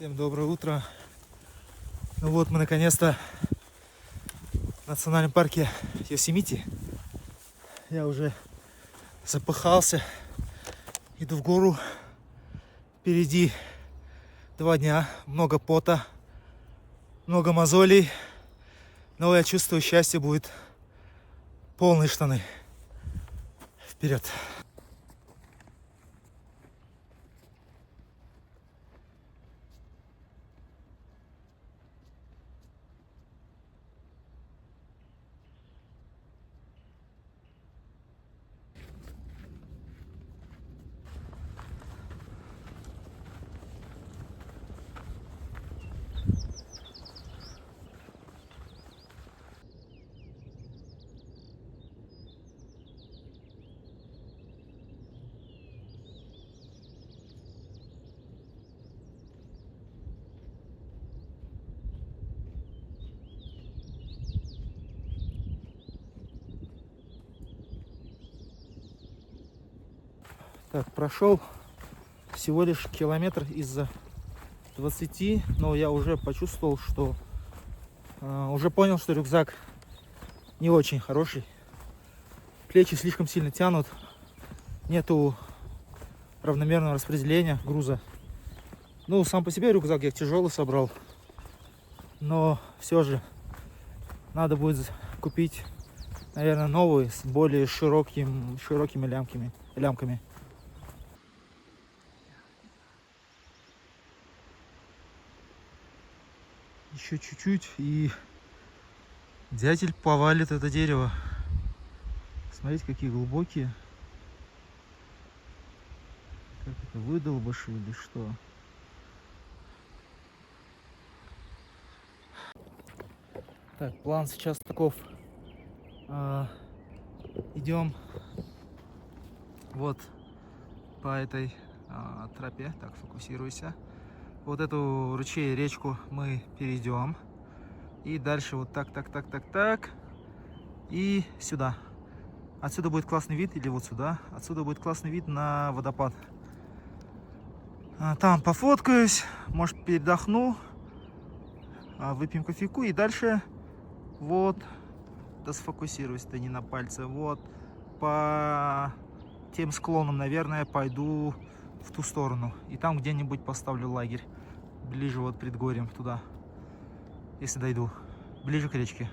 Всем доброе утро. Ну вот мы наконец-то в национальном парке Йосемити. Я уже запыхался. Иду в гору. Впереди 2 дня. Много пота. Много мозолей. Но я чувствую, счастье будет. Полные штаны. Вперед. Так, прошел всего лишь километр из 20, но я уже почувствовал, что уже понял, что рюкзак не очень хороший. Плечи слишком сильно тянут, нету равномерного распределения груза. Ну, сам по себе рюкзак я тяжелый собрал, но все же надо будет купить, наверное, новый с более широкими лямками. Еще чуть-чуть, и дятел повалит это дерево. Смотрите, какие глубокие. Как это, выдолбыши или что? Так, план сейчас таков. Идем вот по этой тропе. Так, фокусируйся. Вот эту ручей, речку мы перейдем. И дальше вот так. И сюда. Отсюда будет классный вид, или вот сюда. Отсюда будет классный вид на водопад. Там пофоткаюсь, может, передохну. Выпьем кофейку. И дальше вот. Да сфокусируйся-то не на пальце. Вот по тем склонам, наверное, пойду в ту сторону. И там где-нибудь поставлю лагерь. Ближе вот предгорьем туда. Если дойду. Ближе к речке.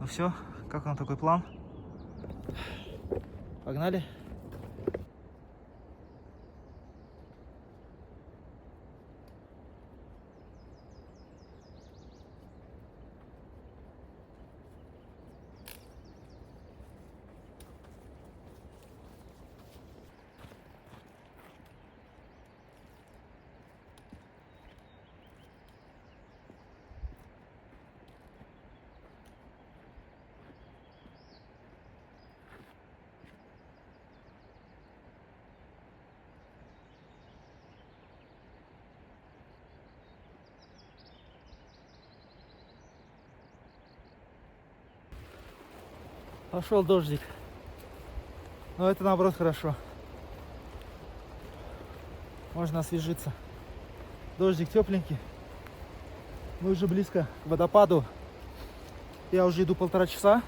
Ну все, как вам такой план? Погнали. Пошел дождик. Но это наоборот хорошо. Можно освежиться. Дождик тепленький. Мы уже близко к водопаду. Я уже иду 1,5 часа.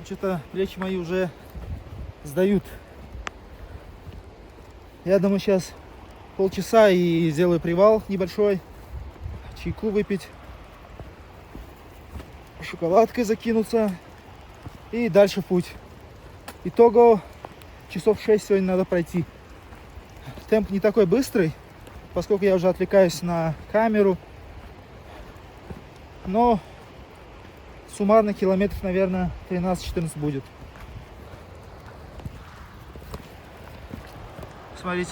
Что-то плечи мои уже сдают. Я думаю, сейчас полчаса и сделаю привал небольшой. Чайку выпить. Шоколадкой закинуться. И дальше путь. Итого часов 6 сегодня надо пройти. Темп не такой быстрый, поскольку я уже отвлекаюсь на камеру. Но суммарно километров, наверное, 13-14 будет. Смотрите.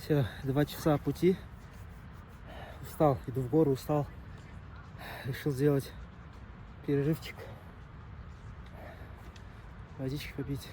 Все, 2 часа пути. Устал, иду в гору, устал. Решил сделать перерывчик. Водички попить.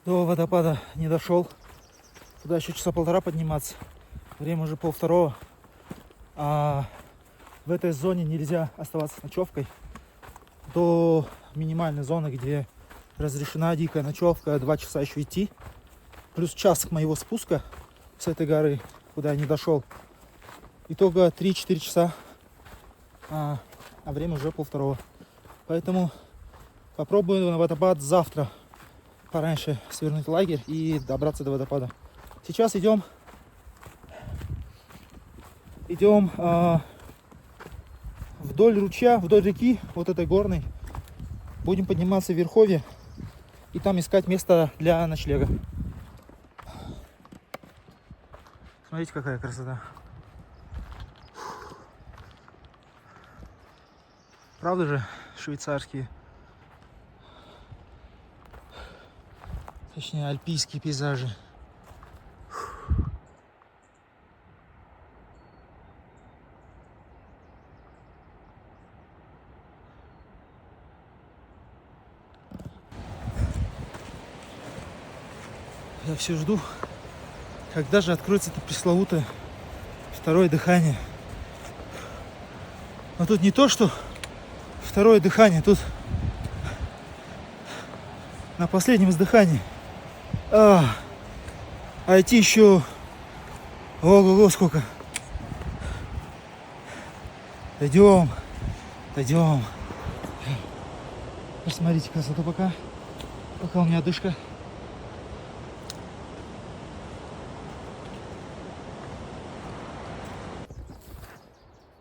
До водопада не дошел. Туда еще часа полтора подниматься. Время уже 1:30. А в этой зоне нельзя оставаться с ночевкой. До минимальной зоны, где разрешена дикая ночевка, 2 часа еще идти. Плюс час моего спуска с этой горы, куда я не дошел. Итого 3-4 часа. А время уже 1:30. Поэтому попробую на водопад завтра пораньше свернуть лагерь и добраться до водопада. Сейчас идем вдоль ручья, вдоль реки, вот этой горной. Будем подниматься в верховье и там искать место для ночлега. Смотрите, какая красота. Правда же, швейцарские, точнее альпийские пейзажи. Я все жду, когда же откроется это пресловутое второе дыхание. Но тут не то, что второе дыхание, тут на последнем издыхании. А идти еще ого-го сколько. Дойдем. Посмотрите красоту пока у меня одышка.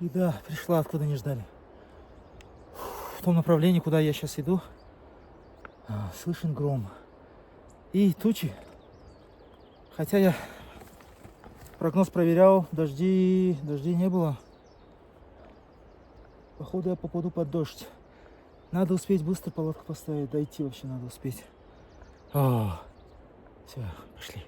И да, пришла, откуда не ждали. В том направлении, куда я сейчас иду, слышен гром и тучи. Хотя я прогноз проверял, дождей не было. Походу я попаду под дождь. Надо успеть быстро палатку поставить, дойти вообще надо успеть. Все, пошли.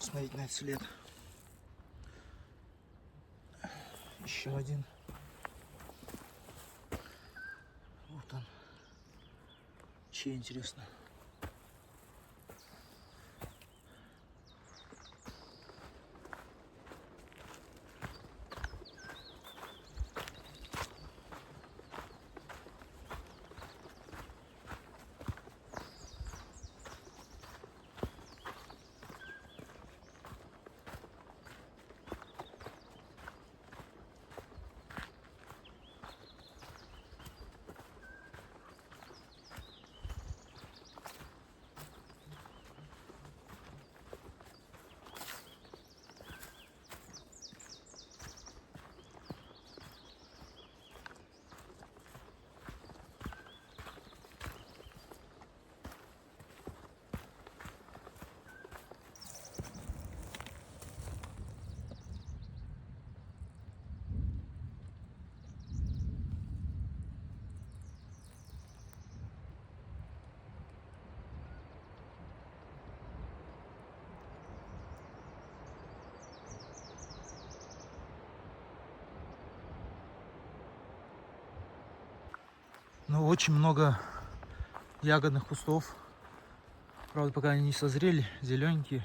Смотреть на этот след. Еще один. Вот он. Чей, интересно? Но очень много ягодных кустов. Правда, пока они не созрели, зелененькие.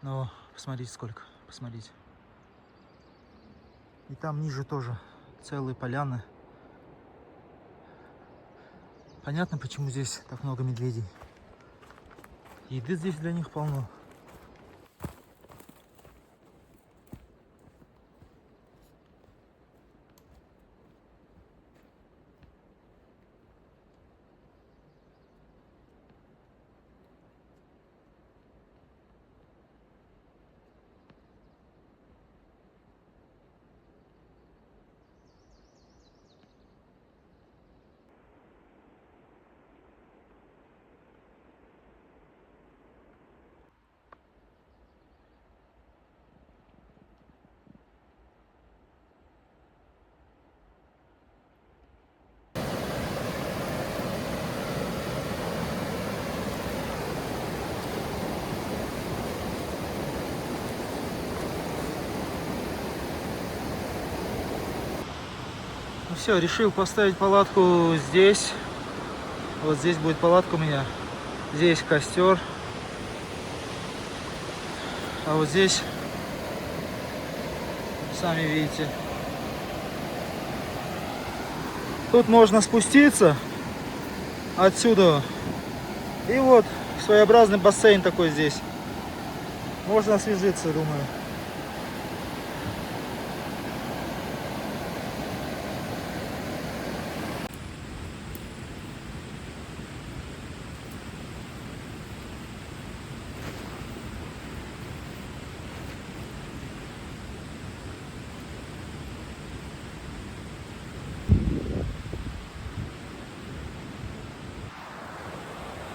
Но посмотрите сколько, посмотрите. И там ниже тоже целые поляны. Понятно, почему здесь так много медведей. Еды здесь для них полно. Ну все, решил поставить палатку здесь. Вот здесь будет палатка у меня. Здесь костер. А вот здесь, сами видите, тут можно спуститься отсюда. И вот своеобразный бассейн такой здесь. Можно освежиться, думаю.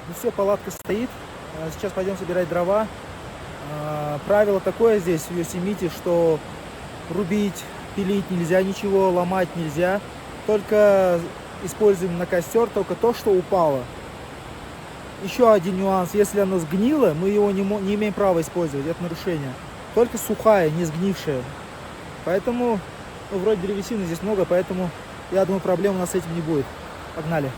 Ну все, палатка стоит. Сейчас пойдем собирать дрова. Правило такое здесь в Йосемите, что рубить, пилить нельзя, ничего ломать нельзя. Только используем на костер только то, что упало. Еще один нюанс. Если оно сгнило, мы его не имеем права использовать. Это нарушение. Только сухая, не сгнившая. Поэтому, ну, вроде древесины здесь много, поэтому я думаю, проблем у нас с этим не будет. Погнали.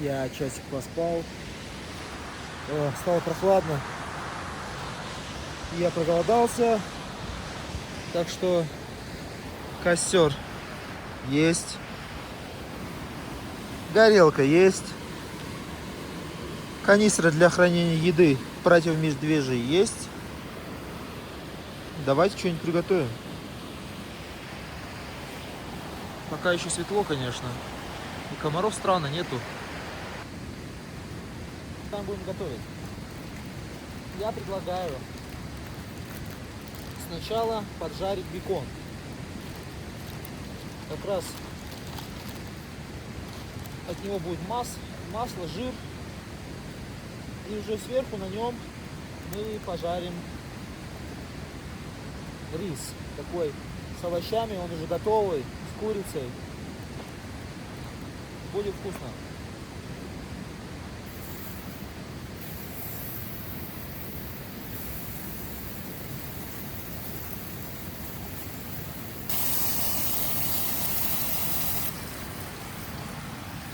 Я часик поспал. Стало прохладно. Я проголодался. Так что костер есть. Горелка есть. Канистра для хранения еды противомедвежьей есть. Давайте что-нибудь приготовим. Пока еще светло, конечно. И комаров странно нету. Там будем готовить. Я предлагаю сначала поджарить бекон. Как раз от него будет масло, жир. И уже сверху на нем мы пожарим рис. Такой с овощами, он уже готовый, с курицей. Будет вкусно.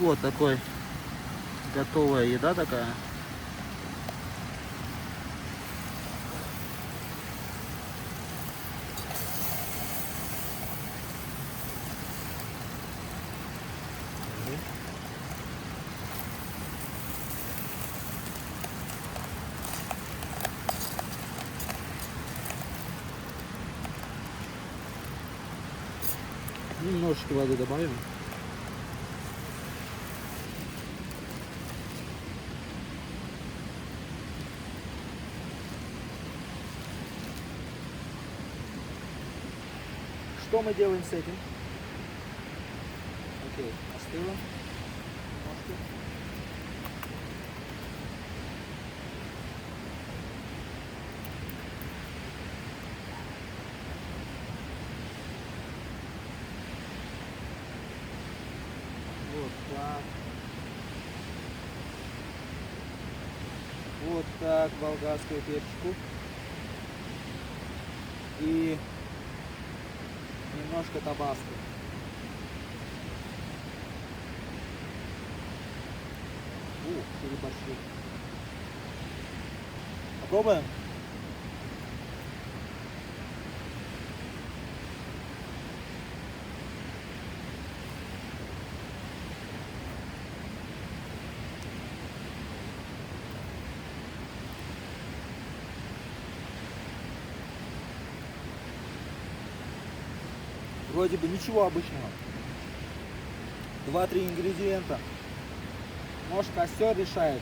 Вот такой готовая еда такая. Немножечко воды добавим. Что мы делаем с этим? Окей, остыло. Вот так. Вот так, болгарскую перчику. И немножко табаско. Переборщил. Попробуем? Вроде бы ничего обычного. 2-3 ингредиента. Может, костер решает.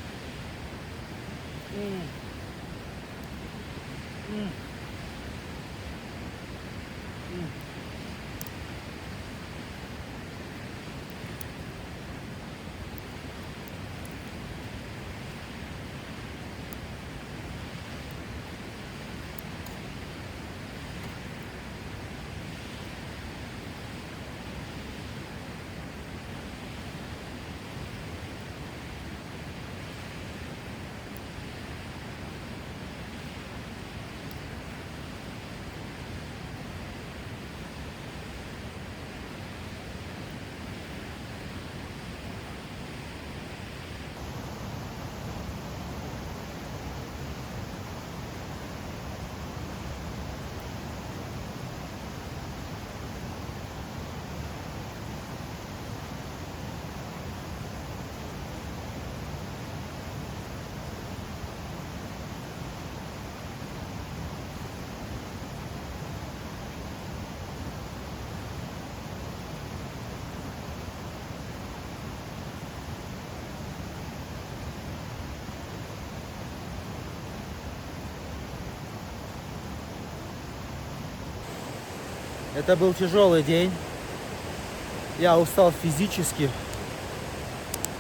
Это был тяжелый день. Я устал физически,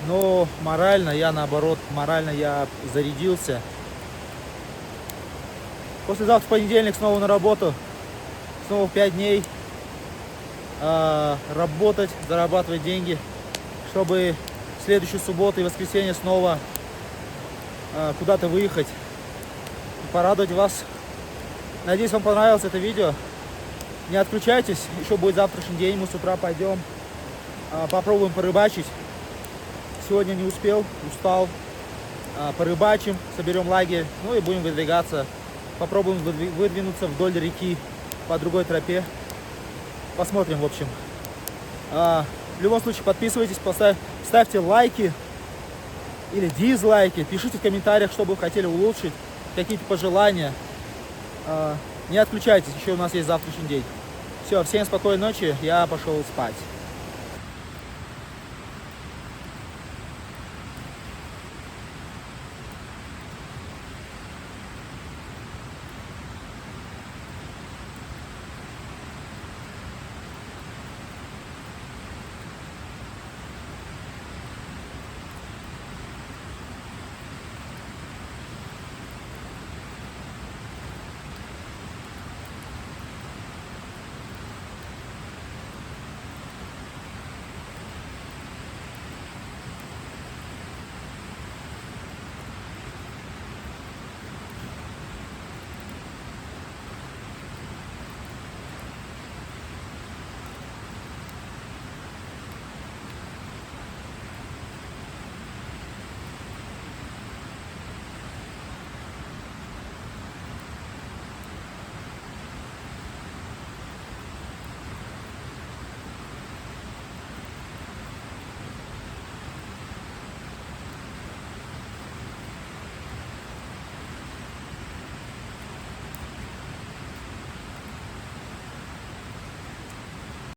но морально я наоборот, я зарядился. Послезавтра в понедельник снова на работу. Снова 5 дней работать, зарабатывать деньги, чтобы в следующую субботу и воскресенье снова куда-то выехать и порадовать вас. Надеюсь, вам понравилось это видео. Не отключайтесь, еще будет завтрашний день, мы с утра пойдем, попробуем порыбачить. сегодня не успел, устал. Порыбачим, соберем лагерь, ну и будем выдвигаться. Попробуем выдвинуться вдоль реки по другой тропе. Посмотрим, в общем. В любом случае, подписывайтесь, ставьте лайки или дизлайки. Пишите в комментариях, что бы вы хотели улучшить, какие-то пожелания. Не отключайтесь, еще у нас есть завтрашний день. Все, всем спокойной ночи, я пошел спать.